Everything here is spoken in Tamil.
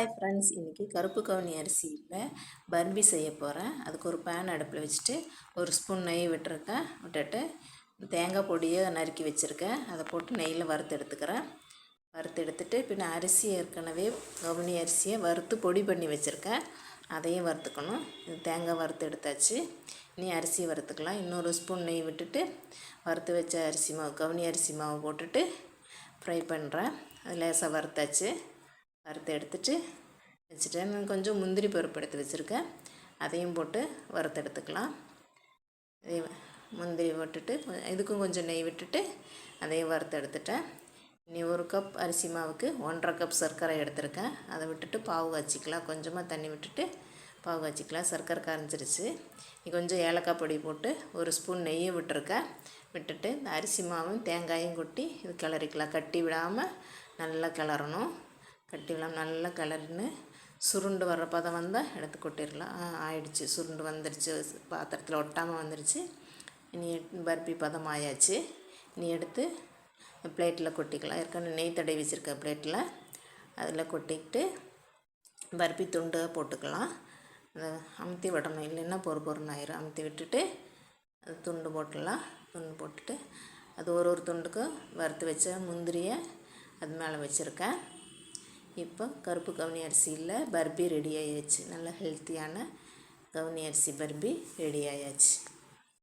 ஹாய் ஃப்ரெண்ட்ஸ், இன்றைக்கி கருப்பு கவுனி அரிசியில் பர்பி செய்ய போகிறேன். அதுக்கு ஒரு பேன் அடுப்பில் வச்சுட்டு ஒரு ஸ்பூன் நெய் விட்டுட்டு தேங்காய் பொடியை நறுக்கி வச்சுருக்கேன். அதை போட்டு நெய்யில் வறுத்து எடுத்துக்கிறேன். வறுத்து எடுத்துட்டு பின்ன அரிசி ஏற்கனவே கவுனி அரிசியை வறுத்து பொடி பண்ணி வச்சுருக்கேன். அதையும் வறுத்துக்கணும். தேங்காய் வறுத்து எடுத்தாச்சு. இனி அரிசியை வறுத்துக்கலாம். இன்னொரு ஸ்பூன் நெய் விட்டுட்டு வறுத்து வச்ச அரிசி மாவு கவுனி அரிசி மாவு போட்டுட்டு ஃப்ரை பண்ணுறேன். அது லேசாக வறுத்தாச்சு. வறுத்து எடுத்துட்டு வச்சுட்டேன். நான் கொஞ்சம் முந்திரி பருப்பு எடுத்து வச்சுருக்கேன். அதையும் போட்டு வறுத்து எடுத்துக்கலாம். முந்திரி போட்டுட்டு இதுக்கும் கொஞ்சம் நெய் விட்டுட்டு அதையும் வறுத்து எடுத்துட்டேன். இனி ஒரு கப் அரிசி மாவுக்கு 1.5 கப் சர்க்கரை எடுத்துருக்கேன். அதை விட்டுட்டு பாவு காய்ச்சிக்கலாம். கொஞ்சமாக தண்ணி விட்டுட்டு பாவு காய்ச்சிக்கலாம். சர்க்கரை கரைஞ்சிருச்சு. கொஞ்சம் ஏலக்காய் பொடி போட்டு ஒரு ஸ்பூன் நெய்யும் விட்டுருக்கேன். விட்டுட்டு இந்த அரிசி மாவும் தேங்காயும் கொட்டி இது கிளறிக்கலாம். கட்டி விடாமல் நல்லா கிளறணும். கட்டி விடாமல் நல்லா கிளறின்னு சுருண்டு வர்ற பதம் வந்தால் எடுத்து கொட்டிடலாம். ஆயிடுச்சு, சுருண்டு வந்துடுச்சு, பாத்திரத்தில் ஒட்டாமல் வந்துடுச்சு. இனி பர்பி பதம் ஆயாச்சு. இனி எடுத்து பிளேட்டில் கொட்டிக்கலாம். ஏற்கனவே நெய் தடவி வச்சுருக்க பிளேட்டில் அதில் கொட்டிக்கிட்டு பர்பி துண்டு போட்டுக்கலாம். அதை அமுத்தி விடணும், இல்லைன்னா பொறுன்னு ஆயிரும். அமுத்தி விட்டுட்டு அது துண்டு போட்டுடலாம். துண்டு போட்டுட்டு அது ஒரு துண்டுக்கும் வறுத்து வச்ச முந்திரியை அது மேலே வச்சுருக்கேன். இப்போ கருப்பு கவுனி அரிசியில் பர்பி ரெடி ஆயாச்சு. நல்ல ஹெல்த்தியான கவுனி அரிசி பர்பி ரெடி ஆயாச்சு.